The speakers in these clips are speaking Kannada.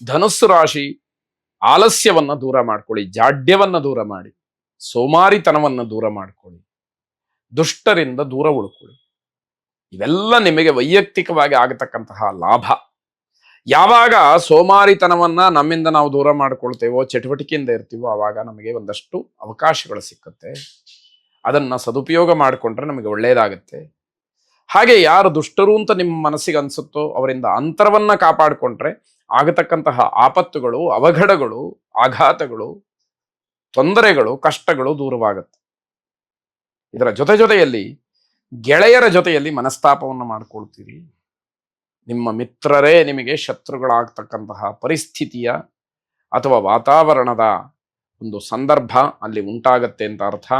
ಧನುಸ್ಸು ರಾಶಿ, ಆಲಸ್ಯವನ್ನ ದೂರ ಮಾಡ್ಕೊಳ್ಳಿ, ಜಾಡ್ಯವನ್ನ ದೂರ ಮಾಡಿ, ಸೋಮಾರಿತನವನ್ನ ದೂರ ಮಾಡ್ಕೊಳ್ಳಿ, ದುಷ್ಟರಿಂದ ದೂರ ಉಳ್ಕೊಳ್ಳಿ. ಇವೆಲ್ಲ ನಿಮಗೆ ವೈಯಕ್ತಿಕವಾಗಿ ಆಗತಕ್ಕಂತಹ ಲಾಭ. ಯಾವಾಗ ಸೋಮಾರಿತನವನ್ನ ನಮ್ಮಿಂದ ನಾವು ದೂರ ಮಾಡ್ಕೊಳ್ತೇವೋ, ಚಟುವಟಿಕೆಯಿಂದ ಇರ್ತೀವೋ, ಆವಾಗ ನಮಗೆ ಒಂದಷ್ಟು ಅವಕಾಶಗಳು ಸಿಕ್ಕುತ್ತೆ. ಅದನ್ನ ಸದುಪಯೋಗ ಮಾಡಿಕೊಂಡ್ರೆ ನಮಗೆ ಒಳ್ಳೆಯದಾಗತ್ತೆ. ಹಾಗೆ ಯಾರು ದುಷ್ಟರು ಅಂತ ನಿಮ್ಮ ಮನಸ್ಸಿಗೆ ಅನ್ಸುತ್ತೋ ಅವರಿಂದ ಅಂತರವನ್ನ ಕಾಪಾಡಿಕೊಂಡ್ರೆ ಆಗತಕ್ಕಂತಹ ಆಪತ್ತುಗಳು, ಅವಘಡಗಳು, ಆಘಾತಗಳು, ತೊಂದರೆಗಳು, ಕಷ್ಟಗಳು ದೂರವಾಗುತ್ತೆ. ಇದರ ಜೊತೆಯಲ್ಲಿ ಗೆಳೆಯರ ಜೊತೆಯಲ್ಲಿ ಮನಸ್ತಾಪವನ್ನು ಮಾಡ್ಕೊಳ್ತೀರಿ. ನಿಮ್ಮ ಮಿತ್ರರೇ ನಿಮಗೆ ಶತ್ರುಗಳಾಗ್ತಕ್ಕಂತಹ ಪರಿಸ್ಥಿತಿಯ ಅಥವಾ ವಾತಾವರಣದ ಒಂದು ಸಂದರ್ಭ ಅಲ್ಲಿ ಉಂಟಾಗತ್ತೆ ಅಂತ ಅರ್ಥ.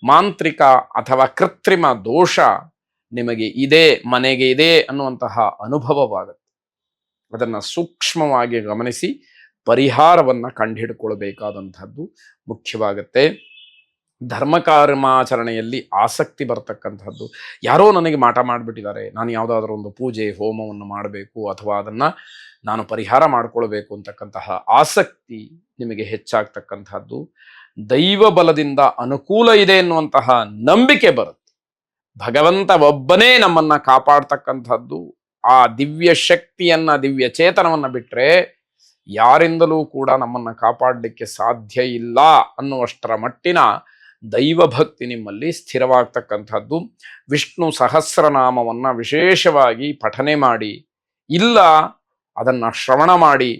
ಮಾಂತ್ರಿಕ ಅಥವಾ ಕೃತ್ರಿಮ ದೋಷ ನಿಮಗೆ ಇದೆ, ಮನೆಗೆ ಇದೆ ಅನ್ನುವಂತಹ ಅನುಭವವಾಗುತ್ತೆ. ಅದನ್ನು ಸೂಕ್ಷ್ಮವಾಗಿ ಗಮನಿಸಿ ಪರಿಹಾರವನ್ನು ಕಂಡುಹಿಡ್ಕೊಳ್ಬೇಕಾದಂಥದ್ದು ಮುಖ್ಯವಾಗತ್ತೆ. ಧರ್ಮಕರ್ಮಾಚರಣೆಯಲ್ಲಿ ಆಸಕ್ತಿ ಬರ್ತಕ್ಕಂಥದ್ದು. ಯಾರೋ ನನಗೆ ಮಾಟ ಮಾಡಿಬಿಟ್ಟಿದ್ದಾರೆ, ನಾನು ಯಾವುದಾದ್ರೂ ಒಂದು ಪೂಜೆ ಹೋಮವನ್ನು ಮಾಡಬೇಕು ಅಥವಾ ಅದನ್ನು ನಾನು ಪರಿಹಾರ ಮಾಡಿಕೊಳ್ಬೇಕು ಅಂತಕ್ಕಂತಹ ಆಸಕ್ತಿ ನಿಮಗೆ ಹೆಚ್ಚಾಗ್ತಕ್ಕಂಥದ್ದು. ದೈವ ಬಲದಿಂದ ಅನುಕೂಲ ಇದೆ ಎನ್ನುವಂತಹ ನಂಬಿಕೆ ಬರುತ್ತೆ. ಭಗವಂತ ಒಬ್ಬನೇ ನಮ್ಮನ್ನ ಕಾಪಾಡ್ತಕ್ಕಂಥದ್ದು. ಆ ದಿವ್ಯ ಶಕ್ತಿಯನ್ನ, ದಿವ್ಯ ಚೇತನವನ್ನ ಬಿಟ್ರೆ ಯಾರಿಂದಲೂ ಕೂಡ ನಮ್ಮನ್ನ ಕಾಪಾಡಲಿಕ್ಕೆ ಸಾಧ್ಯ ಇಲ್ಲ ಅನ್ನುವಷ್ಟರ ಮಟ್ಟಿನ ದೈವ ಭಕ್ತಿ ನಿಮ್ಮಲ್ಲಿ ಸ್ಥಿರವಾಗ್ತಕ್ಕಂಥದ್ದು. ವಿಷ್ಣು ಸಹಸ್ರನಾಮವನ್ನ ವಿಶೇಷವಾಗಿ ಪಠನೆ ಮಾಡಿ, ಇಲ್ಲ ಅದನ್ನ ಶ್ರವಣ ಮಾಡಿ,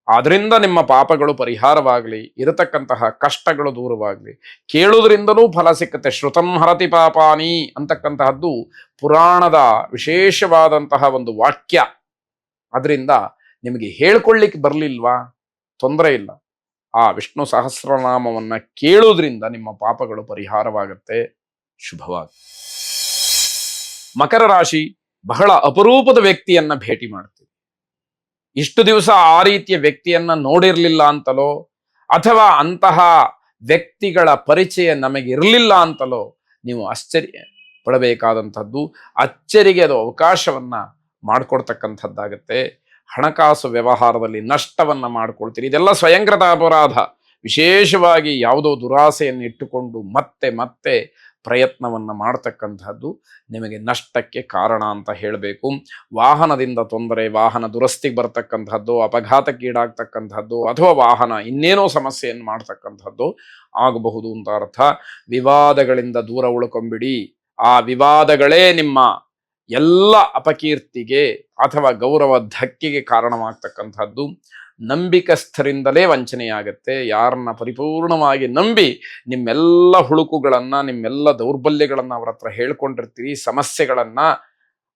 ಆದ್ರಿಂದ ನಿಮ್ಮ ಪಾಪಗಳು ಪರಿಹಾರವಾಗಲಿ, ಇರತಕ್ಕಂತಹ ಕಷ್ಟಗಳು ದೂರವಾಗಲಿ. ಕೇಳುವುದರಿಂದಲೂ ಫಲ ಸಿಕ್ಕತ್ತೆ. ಶ್ರುತಂ ಹರತಿ ಪಾಪಾನಿ ಅಂತಕ್ಕಂತಹದ್ದು ಪುರಾಣದ ವಿಶೇಷವಾದಂತಹ ಒಂದು ವಾಕ್ಯ. ಅದರಿಂದ ನಿಮಗೆ ಹೇಳ್ಕೊಳ್ಳಿಕ್ಕೆ ಬರಲಿಲ್ವಾ, ತೊಂದರೆ ಇಲ್ಲ. ಆ ವಿಷ್ಣು ಸಹಸ್ರನಾಮವನ್ನ ಕೇಳುವುದರಿಂದ ನಿಮ್ಮ ಪಾಪಗಳು ಪರಿಹಾರವಾಗತ್ತೆ. ಶುಭವಾಗ. ಮಕರ ರಾಶಿ, ಬಹಳ ಅಪರೂಪದ ವ್ಯಕ್ತಿಯನ್ನ ಭೇಟಿ ಮಾಡ್ತೀವಿ. ಇಷ್ಟು ದಿವಸ ಆ ರೀತಿಯ ವ್ಯಕ್ತಿಯನ್ನ ನೋಡಿರ್ಲಿಲ್ಲ ಅಂತಲೋ ಅಥವಾ ಅಂತಹ ವ್ಯಕ್ತಿಗಳ ಪರಿಚಯ ನಮಗಿರಲಿಲ್ಲ ಅಂತಲೋ ನೀವು ಆಶ್ಚರ್ಯ ಪಡಬೇಕಾದಂಥದ್ದು. ಅಚ್ಚರಿಗೆ ಅದು ಅವಕಾಶವನ್ನ ಮಾಡಿಕೊಡ್ತಕ್ಕಂಥದ್ದಾಗತ್ತೆ. ಹಣಕಾಸು ವ್ಯವಹಾರದಲ್ಲಿ ನಷ್ಟವನ್ನ ಮಾಡ್ಕೊಳ್ತೀರಿ. ಇದೆಲ್ಲ ಸ್ವಯಂಕೃತ ಅಪರಾಧ. ವಿಶೇಷವಾಗಿ ಯಾವುದೋ ದುರಾಸೆಯನ್ನು ಇಟ್ಟುಕೊಂಡು ಮತ್ತೆ ಮತ್ತೆ ಪ್ರಯತ್ನವನ್ನ ಮಾಡ್ತಕ್ಕಂಥದ್ದು ನಿಮಗೆ ನಷ್ಟಕ್ಕೆ ಕಾರಣ ಅಂತ ಹೇಳಬೇಕು. ವಾಹನದಿಂದ ತೊಂದರೆ, ವಾಹನ ದುರಸ್ತಿಗೆ ಬರ್ತಕ್ಕಂಥದ್ದು, ಅಪಘಾತಕ್ಕೀಡಾಗ್ತಕ್ಕಂಥದ್ದು ಅಥವಾ ವಾಹನ ಇನ್ನೇನೋ ಸಮಸ್ಯೆಯನ್ನು ಮಾಡ್ತಕ್ಕಂಥದ್ದು ಆಗಬಹುದು ಅಂತ ಅರ್ಥ. ವಿವಾದಗಳಿಂದ ದೂರ ಉಳ್ಕೊಂಬಿಡಿ. ಆ ವಿವಾದಗಳೇ ನಿಮ್ಮ ಎಲ್ಲ ಅಪಕೀರ್ತಿಗೆ ಅಥವಾ ಗೌರವ ಧಕ್ಕೆಗೆ ಕಾರಣವಾಗ್ತಕ್ಕಂಥದ್ದು. ನಂಬಿಕಸ್ಥರಿಂದಲೇ ವಂಚನೆಯಾಗತ್ತೆ. ಯಾರನ್ನ ಪರಿಪೂರ್ಣವಾಗಿ ನಂಬಿ ನಿಮ್ಮೆಲ್ಲ ಹುಳುಕುಗಳನ್ನ, ನಿಮ್ಮೆಲ್ಲ ದೌರ್ಬಲ್ಯಗಳನ್ನ ಅವರ ಹತ್ರ ಹೇಳ್ಕೊಂಡಿರ್ತೀರಿ, ಸಮಸ್ಯೆಗಳನ್ನ,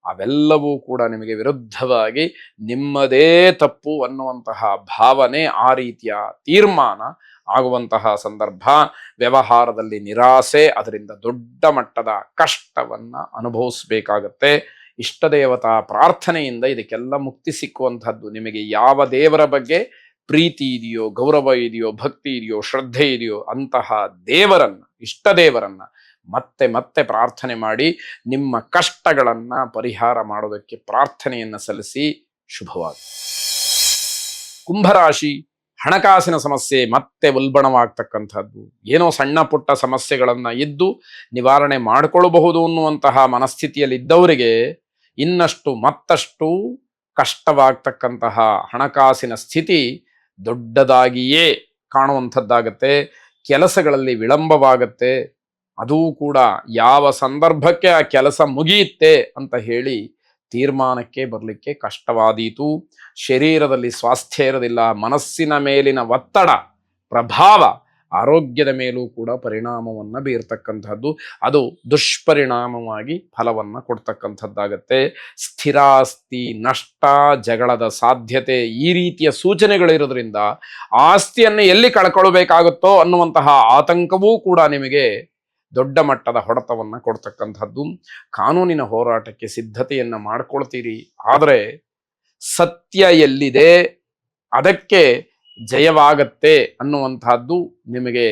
ಅವೆಲ್ಲವೂ ಕೂಡ ನಿಮಗೆ ವಿರುದ್ಧವಾಗಿ ನಿಮ್ಮದೇ ತಪ್ಪು ಅನ್ನುವಂತಹ ಭಾವನೆ, ಆ ರೀತಿಯ ತೀರ್ಮಾನ ಆಗುವಂತಹ ಸಂದರ್ಭ. ವ್ಯವಹಾರದಲ್ಲಿ ನಿರಾಸೆ, ಅದರಿಂದ ದೊಡ್ಡ ಮಟ್ಟದ ಕಷ್ಟವನ್ನ ಅನುಭವಿಸ್ಬೇಕಾಗತ್ತೆ. ಇಷ್ಟ ದೇವತಾ ಪ್ರಾರ್ಥನೆಯಿಂದ ಇದಕ್ಕೆಲ್ಲ ಮುಕ್ತಿ ಸಿಕ್ಕುವಂಥದ್ದು. ನಿಮಗೆ ಯಾವ ದೇವರ ಬಗ್ಗೆ ಪ್ರೀತಿ ಇದೆಯೋ, ಗೌರವ ಇದೆಯೋ, ಭಕ್ತಿ ಇದೆಯೋ, ಶ್ರದ್ಧೆ ಇದೆಯೋ ಅಂತಹ ದೇವರನ್ನ, ಇಷ್ಟ ದೇವರನ್ನ ಮತ್ತೆ ಮತ್ತೆ ಪ್ರಾರ್ಥನೆ ಮಾಡಿ ನಿಮ್ಮ ಕಷ್ಟಗಳನ್ನ ಪರಿಹಾರ ಮಾಡೋದಕ್ಕೆ ಪ್ರಾರ್ಥನೆಯನ್ನ ಸಲ್ಲಿಸಿ. ಶುಭವಾಗಿ. ಕುಂಭರಾಶಿ, ಹಣಕಾಸಿನ ಸಮಸ್ಯೆ ಮತ್ತೆ ಉಲ್ಬಣವಾಗ್ತಕ್ಕಂಥದ್ದು. ಏನೋ ಸಣ್ಣ ಪುಟ್ಟ ಸಮಸ್ಯೆಗಳನ್ನ ಇದ್ದು ನಿವಾರಣೆ ಮಾಡಿಕೊಳ್ಳಬಹುದು ಅನ್ನುವಂತಹ ಮನಸ್ಥಿತಿಯಲ್ಲಿದ್ದವರಿಗೆ ಇನ್ನಷ್ಟು ಮತ್ತಷ್ಟು ಕಷ್ಟವಾಗ್ತಕ್ಕಂತಹ ಹಣಕಾಸಿನ ಸ್ಥಿತಿ ದೊಡ್ಡದಾಗಿಯೇ ಕಾಣುವಂಥದ್ದಾಗತ್ತೆ. ಕೆಲಸಗಳಲ್ಲಿ ವಿಳಂಬವಾಗತ್ತೆ. ಅದೂ ಕೂಡ ಯಾವ ಸಂದರ್ಭಕ್ಕೆ ಆ ಕೆಲಸ ಮುಗಿಯುತ್ತೆ ಅಂತ ಹೇಳಿ ತೀರ್ಮಾನಕ್ಕೆ ಬರಲಿಕ್ಕೆ ಕಷ್ಟವಾದೀತು. ಶರೀರದಲ್ಲಿ ಸ್ವಾಸ್ಥ್ಯ ಇರೋದಿಲ್ಲ. ಮನಸ್ಸಿನ ಮೇಲಿನ ಒತ್ತಡ ಪ್ರಭಾವ ಆರೋಗ್ಯದ ಮೇಲೂ ಕೂಡ ಪರಿಣಾಮವನ್ನು ಬೀರ್ತಕ್ಕಂಥದ್ದು. ಅದು ದುಷ್ಪರಿಣಾಮವಾಗಿ ಫಲವನ್ನು ಕೊಡ್ತಕ್ಕಂಥದ್ದಾಗತ್ತೆ. ಸ್ಥಿರಾಸ್ತಿ ನಷ್ಟ, ಜಗಳದ ಸಾಧ್ಯತೆ, ಈ ರೀತಿಯ ಸೂಚನೆಗಳಿರೋದ್ರಿಂದ ಆಸ್ತಿಯನ್ನು ಎಲ್ಲಿ ಕಳ್ಕೊಳ್ಬೇಕಾಗುತ್ತೋ ಅನ್ನುವಂತಹ ಆತಂಕವೂ ಕೂಡ ನಿಮಗೆ ದೊಡ್ಡ ಮಟ್ಟದ ಹೊಡೆತವನ್ನು ಕೊಡ್ತಕ್ಕಂಥದ್ದು. ಕಾನೂನಿನ ಹೋರಾಟಕ್ಕೆ ಸಿದ್ಧತೆಯನ್ನು ಮಾಡ್ಕೊಳ್ತೀರಿ. ಆದರೆ ಸತ್ಯ ಎಲ್ಲಿದೆ ಅದಕ್ಕೆ ಜಯವಾಗತ್ತೆ ಅನ್ನುವಂತಹದ್ದು ನಿಮಗೆ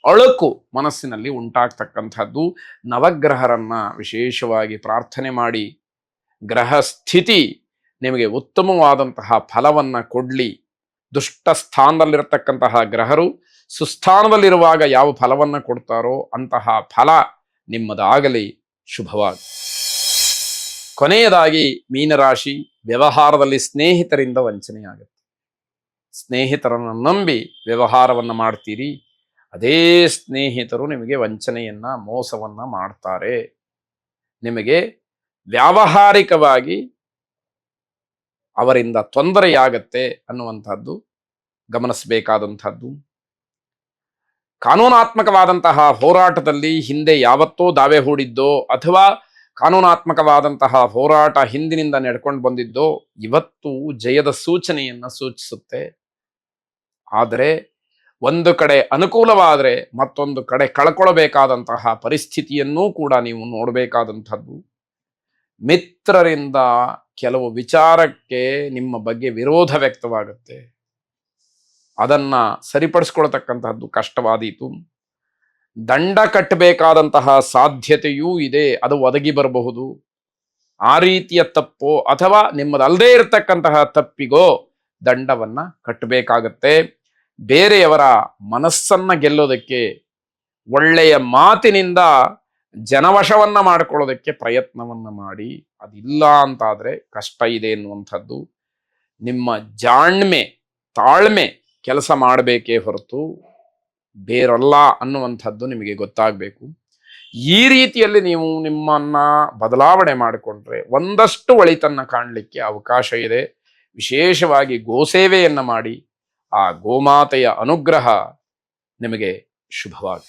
ಅಳುಕು ಮನಸ್ಸಿನಲ್ಲಿ ಉಂಟಾಗ್ತಕ್ಕಂಥದ್ದು. ನವಗ್ರಹರನ್ನ ವಿಶೇಷವಾಗಿ ಪ್ರಾರ್ಥನೆ ಮಾಡಿ ಗ್ರಹ ಸ್ಥಿತಿ ನಿಮಗೆ ಉತ್ತಮವಾದಂತಹ ಫಲವನ್ನು ಕೊಡಲಿ. ದುಷ್ಟ ಸ್ಥಾನದಲ್ಲಿರತಕ್ಕಂತಹ ಗ್ರಹರು ಸುಸ್ಥಾನದಲ್ಲಿರುವಾಗ ಯಾವ ಫಲವನ್ನು ಕೊಡ್ತಾರೋ ಅಂತಹ ಫಲ ನಿಮ್ಮದಾಗಲಿ. ಶುಭವಾಗಿ. ಕೊನೆಯದಾಗಿ ಮೀನರಾಶಿ, ವ್ಯವಹಾರದಲ್ಲಿ ಸ್ನೇಹಿತರಿಂದ ವಂಚನೆಯಾಗುತ್ತೆ. ಸ್ನೇಹಿತರನ್ನು ನಂಬಿ ವ್ಯವಹಾರವನ್ನು ಮಾಡ್ತೀರಿ, ಅದೇ ಸ್ನೇಹಿತರು ನಿಮಗೆ ವಂಚನೆಯನ್ನ, ಮೋಸವನ್ನ ಮಾಡ್ತಾರೆ. ನಿಮಗೆ ವ್ಯಾವಹಾರಿಕವಾಗಿ ಅವರಿಂದ ತೊಂದರೆಯಾಗತ್ತೆ ಅನ್ನುವಂಥದ್ದು ಗಮನಿಸಬೇಕಾದಂಥದ್ದು. ಕಾನೂನಾತ್ಮಕವಾದಂತಹ ಹೋರಾಟದಲ್ಲಿ ಹಿಂದೆ ಯಾವತ್ತೋ ದಾವೆ ಹೂಡಿದ್ದೋ ಅಥವಾ ಕಾನೂನಾತ್ಮಕವಾದಂತಹ ಹೋರಾಟ ಹಿಂದಿನಿಂದ ನಡ್ಕೊಂಡು ಬಂದಿದ್ದೋ ಇವತ್ತು ಜಯದ ಸೂಚನೆಯನ್ನ ಸೂಚಿಸುತ್ತೆ. ಆದರೆ ಒಂದು ಕಡೆ ಅನುಕೂಲವಾದರೆ ಮತ್ತೊಂದು ಕಡೆ ಕಳ್ಕೊಳ್ಬೇಕಾದಂತಹ ಪರಿಸ್ಥಿತಿಯನ್ನೂ ಕೂಡ ನೀವು ನೋಡಬೇಕಾದಂಥದ್ದು. ಮಿತ್ರರಿಂದ ಕೆಲವು ವಿಚಾರಕ್ಕೆ ನಿಮ್ಮ ಬಗ್ಗೆ ವಿರೋಧ ವ್ಯಕ್ತವಾಗುತ್ತೆ. ಅದನ್ನ ಸರಿಪಡಿಸ್ಕೊಳ್ತಕ್ಕಂತಹದ್ದು ಕಷ್ಟವಾದೀತು. ದಂಡ ಕಟ್ಟಬೇಕಾದಂತಹ ಸಾಧ್ಯತೆಯೂ ಇದೆ, ಅದು ಒದಗಿ ಬರಬಹುದು. ಆ ರೀತಿಯ ತಪ್ಪೋ ಅಥವಾ ನಿಮ್ಮದಲ್ಲದೆ ಇರತಕ್ಕಂತಹ ತಪ್ಪಿಗೋ ದಂಡವನ್ನ ಕಟ್ಟಬೇಕಾಗತ್ತೆ. ಬೇರೆಯವರ ಮನಸ್ಸನ್ನ ಗೆಲ್ಲೋದಕ್ಕೆ, ಒಳ್ಳೆಯ ಮಾತಿನಿಂದ ಜನವಶವನ್ನ ಮಾಡ್ಕೊಳ್ಳೋದಕ್ಕೆ ಪ್ರಯತ್ನವನ್ನ ಮಾಡಿ. ಅದಿಲ್ಲ ಅಂತಾದ್ರೆ ಕಷ್ಟ ಇದೆ ಎನ್ನುವಂಥದ್ದು. ನಿಮ್ಮ ಜಾಣ್ಮೆ, ತಾಳ್ಮೆ ಕೆಲಸ ಮಾಡಬೇಕೇ ಹೊರತು ಬೇರಲ್ಲ ಅನ್ನುವಂಥದ್ದು ನಿಮಗೆ ಗೊತ್ತಾಗಬೇಕು. ಈ ರೀತಿಯಲ್ಲಿ ನೀವು ನಿಮ್ಮನ್ನ ಬದಲಾವಣೆ ಮಾಡಿಕೊಂಡ್ರೆ ಒಂದಷ್ಟು ಒಳಿತನ್ನ ಕಾಣಲಿಕ್ಕೆ ಅವಕಾಶ ಇದೆ. ವಿಶೇಷವಾಗಿ ಗೋಸೇವೆಯನ್ನ ಮಾಡಿ ಆ ಗೋಮಾತೆಯ ಅನುಗ್ರಹ ನಿಮಗೆ ಶುಭವಾಗಿ.